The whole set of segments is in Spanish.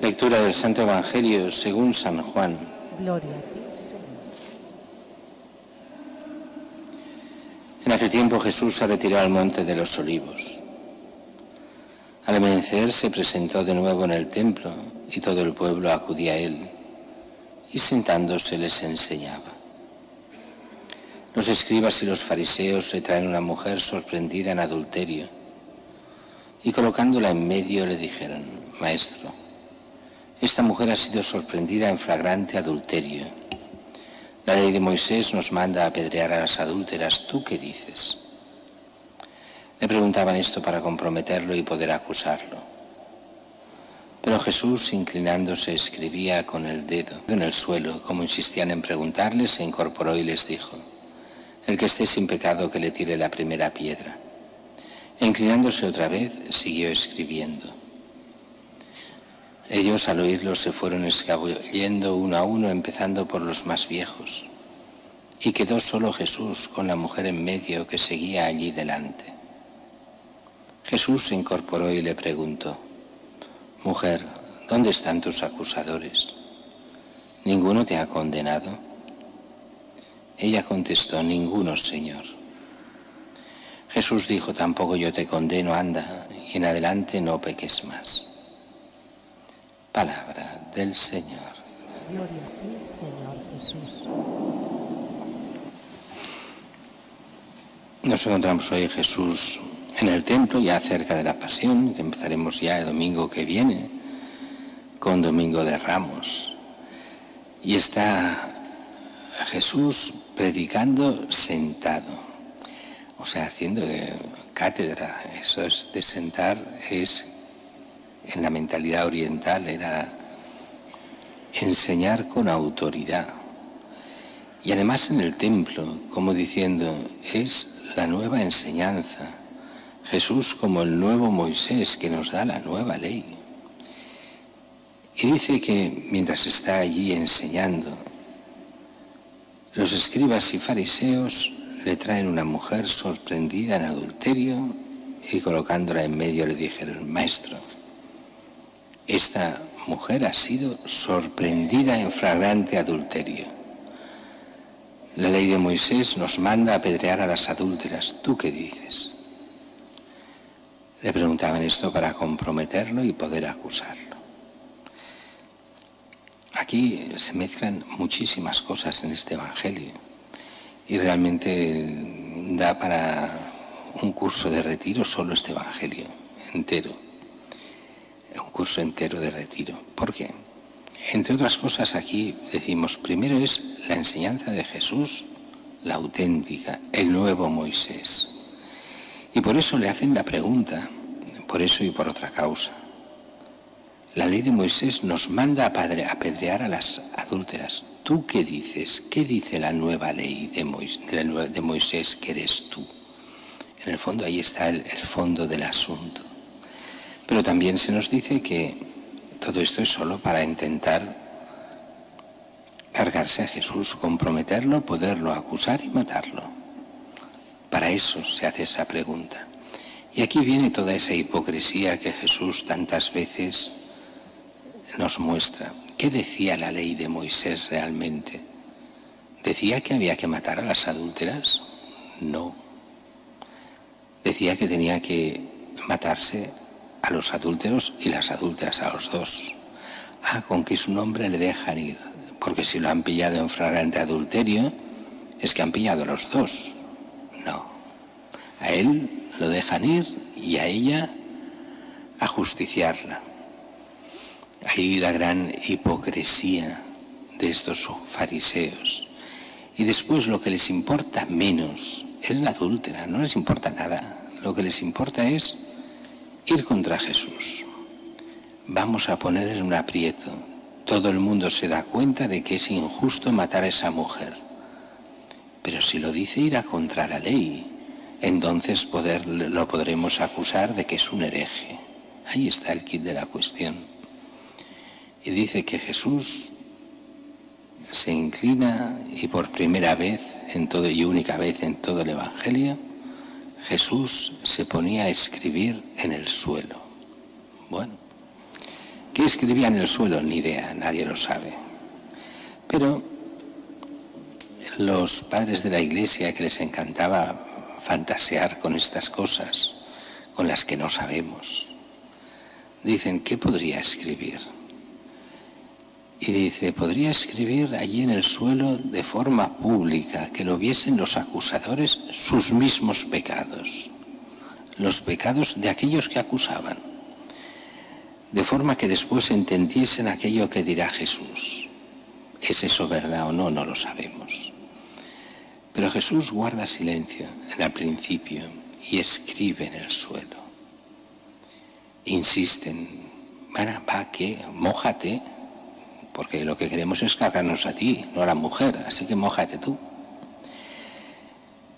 Lectura del Santo Evangelio según San Juan. Gloria a ti, Señor. En aquel tiempo Jesús se retiró al monte de los Olivos. Al amanecer se presentó de nuevo en el templo y todo el pueblo acudía a él y sentándose les enseñaba. Los escribas y los fariseos le traen una mujer sorprendida en adulterio y colocándola en medio le dijeron: Maestro, esta mujer ha sido sorprendida en flagrante adulterio. La ley de Moisés nos manda a apedrear a las adúlteras. ¿Tú qué dices? Le preguntaban esto para comprometerlo y poder acusarlo. Pero Jesús, inclinándose, escribía con el dedo en el suelo. Como insistían en preguntarle, se incorporó y les dijo: El que esté sin pecado, que le tire la primera piedra. E inclinándose otra vez, siguió escribiendo. Ellos, al oírlo, se fueron escabullendo uno a uno, empezando por los más viejos. Y quedó solo Jesús con la mujer en medio, que seguía allí delante. Jesús se incorporó y le preguntó: Mujer, ¿dónde están tus acusadores? ¿Ninguno te ha condenado? Ella contestó: Ninguno, Señor. Jesús dijo: Tampoco yo te condeno, anda, y en adelante no peques más. Palabra del Señor. Gloria a ti, Señor Jesús. Nos encontramos hoy, Jesús, en el templo, ya cerca de la Pasión, que empezaremos ya el domingo que viene, con Domingo de Ramos. Y está Jesús predicando sentado, o sea, haciendo cátedra. Eso es de sentar, es en la mentalidad oriental, era enseñar con autoridad. Y además en el templo, como diciendo, es la nueva enseñanza. Jesús como el nuevo Moisés que nos da la nueva ley. Y dice que mientras está allí enseñando, los escribas y fariseos le traen una mujer sorprendida en adulterio y colocándola en medio le dijeron: Maestro, esta mujer ha sido sorprendida en flagrante adulterio. La ley de Moisés nos manda a apedrear a las adúlteras. ¿Tú qué dices? Le preguntaban esto para comprometerlo y poder acusarlo. Aquí se mezclan muchísimas cosas en este Evangelio y realmente da para un curso de retiro solo este Evangelio entero. Un curso entero de retiro. ¿Por qué? Entre otras cosas, aquí decimos, primero es la enseñanza de Jesús, la auténtica, el nuevo Moisés. Y por eso le hacen la pregunta, por eso y por otra causa. La ley de Moisés nos manda a apedrear a las adúlteras. ¿Tú qué dices? ¿Qué dice la nueva ley de Moisés que eres tú? En el fondo ahí está el fondo del asunto. Pero también se nos dice que todo esto es solo para intentar cargarse a Jesús, comprometerlo, poderlo acusar y matarlo. Para eso se hace esa pregunta. Y aquí viene toda esa hipocresía que Jesús tantas veces nos muestra. ¿Qué decía la ley de Moisés realmente? ¿Decía que había que matar a las adúlteras? No. Decía que tenía que matarse a los adúlteros y las adúlteras a los dos. Con que su nombre le dejan ir, porque si lo han pillado en flagrante adulterio, es que han pillado a los dos. No. A él lo dejan ir y a ella a justiciarla. Ahí la gran hipocresía de estos fariseos. Y después lo que les importa menos es la adúltera, no les importa nada. Lo que les importa es ir contra Jesús. Vamos a poner en un aprieto. Todo el mundo se da cuenta de que es injusto matar a esa mujer. Pero si lo dice irá contra la ley, entonces lo podremos acusar de que es un hereje. Ahí está el quid de la cuestión. Y dice que Jesús se inclina y por primera vez y única vez en todo el Evangelio, Jesús se ponía a escribir en el suelo. Bueno, ¿Qué escribía en el suelo? Ni idea, nadie lo sabe. Pero los padres de la Iglesia, que les encantaba fantasear con estas cosas, con las que no sabemos, dicen, ¿qué podría escribir? Y dice, podría escribir allí en el suelo de forma pública, que lo viesen los acusadores sus mismos pecados, los pecados de aquellos que acusaban, de forma que después entendiesen aquello que dirá Jesús. ¿Es eso verdad o no? No lo sabemos. Pero Jesús guarda silencio en el principio y escribe en el suelo. Insisten, bueno, va, ¿qué? Mójate, porque lo que queremos es cargarnos a ti, no a la mujer, así que mójate tú.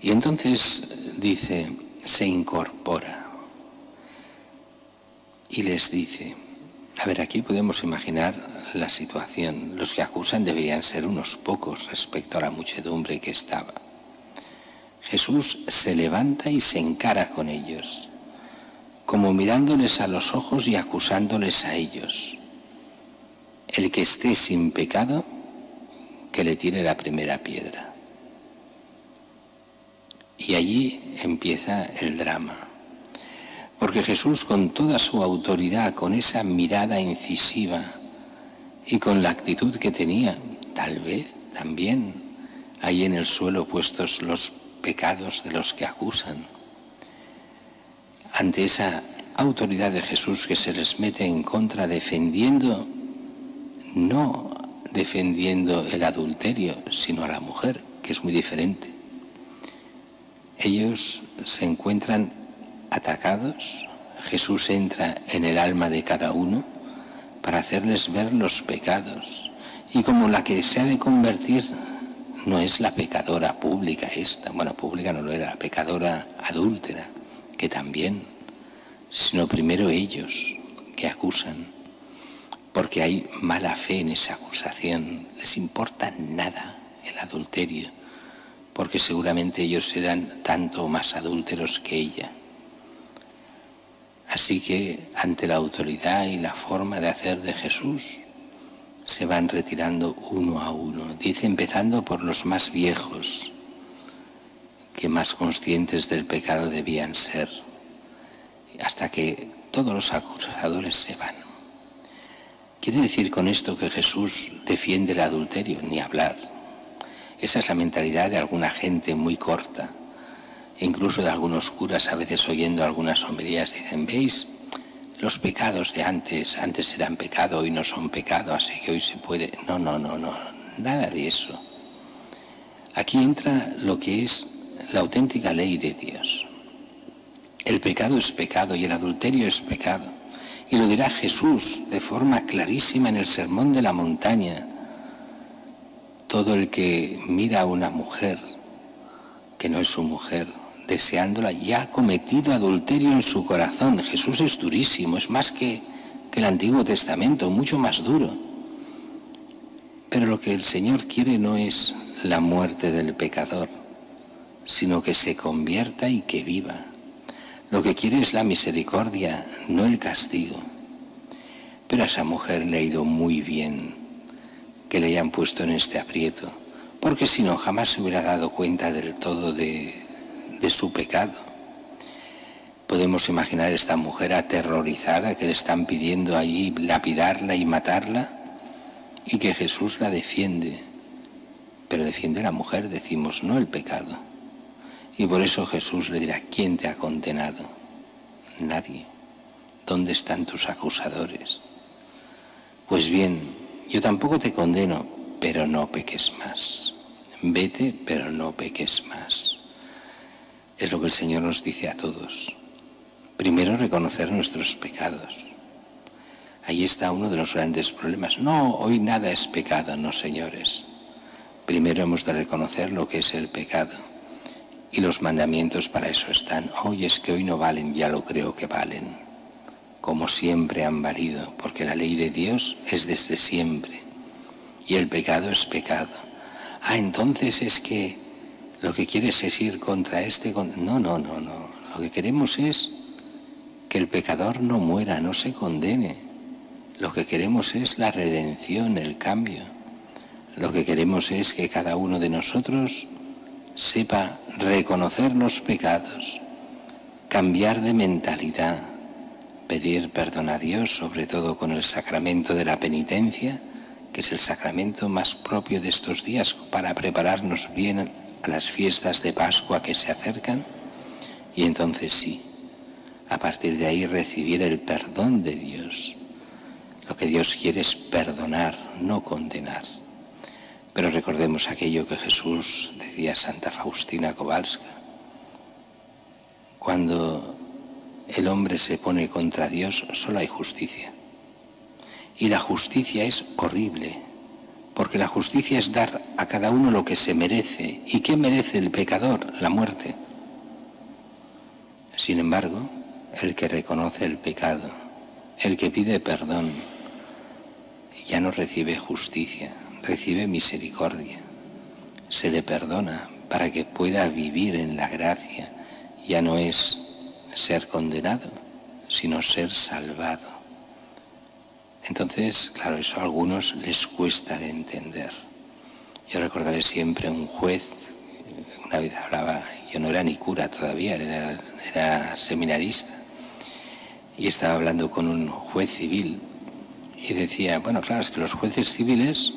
Y entonces dice, se incorpora y les dice, a ver, aquí podemos imaginar la situación. Los que acusan deberían ser unos pocos respecto a la muchedumbre que estaba. Jesús se levanta y se encara con ellos, como mirándoles a los ojos y acusándoles a ellos. El que esté sin pecado, que le tire la primera piedra. Y allí empieza el drama. Porque Jesús, con toda su autoridad, con esa mirada incisiva y con la actitud que tenía, tal vez también hay en el suelo puestos los pecados de los que acusan. Ante esa autoridad de Jesús que se les mete en contra, defendiendo, no defendiendo el adulterio, sino a la mujer, que es muy diferente. Ellos se encuentran atacados. Jesús entra en el alma de cada uno para hacerles ver los pecados. Y como la que se ha de convertir no es la pecadora pública esta, bueno, pública no lo era, la pecadora adúltera, que también, sino primero ellos que acusan, porque hay mala fe en esa acusación, les importa nada el adulterio, porque seguramente ellos eran tanto más adúlteros que ella. Así que ante la autoridad y la forma de hacer de Jesús, se van retirando uno a uno. Dice, empezando por los más viejos, que más conscientes del pecado debían ser, hasta que todos los acusadores se van. ¿Quiere decir con esto que Jesús defiende el adulterio? Ni hablar. Esa es la mentalidad de alguna gente muy corta. Incluso de algunos curas, a veces oyendo algunas homilías, dicen, ¿veis? Los pecados de antes eran pecado, hoy no son pecado, así que hoy se puede... No, nada de eso. Aquí entra lo que es la auténtica ley de Dios. El pecado es pecado y el adulterio es pecado. Y lo dirá Jesús de forma clarísima en el Sermón de la Montaña. Todo el que mira a una mujer que no es su mujer, deseándola, ya ha cometido adulterio en su corazón. Jesús es durísimo, es más que el Antiguo Testamento, mucho más duro. Pero lo que el Señor quiere no es la muerte del pecador, sino que se convierta y que viva. Lo que quiere es la misericordia, no el castigo. Pero a esa mujer le ha ido muy bien que le hayan puesto en este aprieto, porque si no, jamás se hubiera dado cuenta del todo de su pecado. Podemos imaginar esta mujer aterrorizada que le están pidiendo allí lapidarla y matarla, y que Jesús la defiende. Pero defiende a la mujer, decimos, no el pecado. Y por eso Jesús le dirá, ¿quién te ha condenado? Nadie. ¿Dónde están tus acusadores? Pues bien, yo tampoco te condeno, pero no peques más. Vete, pero no peques más. Es lo que el Señor nos dice a todos. Primero, reconocer nuestros pecados. Ahí está uno de los grandes problemas. No, hoy nada es pecado, no, señores. Primero hemos de reconocer lo que es el pecado. Y los mandamientos para eso están. Hoy es que hoy no valen, ya lo creo que valen. Como siempre han valido, porque la ley de Dios es desde siempre. Y el pecado es pecado. Ah, entonces es que lo que quieres es ir contra este... No. Lo que queremos es que el pecador no muera, no se condene. Lo que queremos es la redención, el cambio. Lo que queremos es que cada uno de nosotros sepa reconocer los pecados, cambiar de mentalidad, pedir perdón a Dios, sobre todo con el sacramento de la penitencia, que es el sacramento más propio de estos días para prepararnos bien a las fiestas de Pascua que se acercan, y entonces sí, a partir de ahí recibir el perdón de Dios. Lo que Dios quiere es perdonar, no condenar. Pero recordemos aquello que Jesús decía a Santa Faustina Kowalska: cuando el hombre se pone contra Dios, solo hay justicia. Y la justicia es horrible, porque la justicia es dar a cada uno lo que se merece. ¿Y qué merece el pecador? La muerte. Sin embargo, el que reconoce el pecado, el que pide perdón, ya no recibe justicia, recibe misericordia. Se le perdona para que pueda vivir en la gracia. Ya no es ser condenado, sino ser salvado. Entonces, claro, eso a algunos les cuesta de entender. Yo recordaré siempre un juez, una vez hablaba, yo no era ni cura todavía, era seminarista, y estaba hablando con un juez civil y decía, bueno, claro, es que los jueces civiles,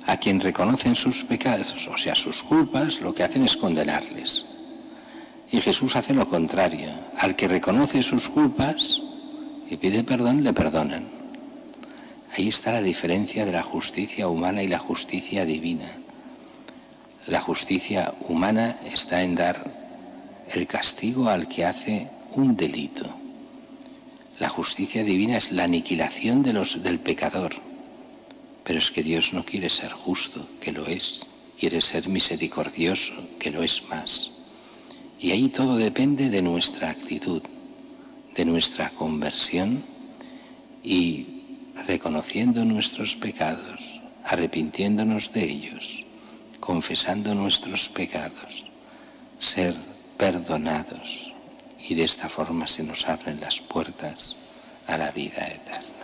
a quien reconocen sus pecados, o sea, sus culpas, lo que hacen es condenarles. Y Jesús hace lo contrario: al que reconoce sus culpas y pide perdón, le perdonan. Ahí está la diferencia de la justicia humana y la justicia divina. La justicia humana está en dar el castigo al que hace un delito. La justicia divina es la aniquilación del pecador. Pero es que Dios no quiere ser justo, que lo es. Quiere ser misericordioso, que lo es más. Y ahí todo depende de nuestra actitud, de nuestra conversión, y reconociendo nuestros pecados, arrepintiéndonos de ellos, confesando nuestros pecados, ser perdonados, y de esta forma se nos abren las puertas a la vida eterna.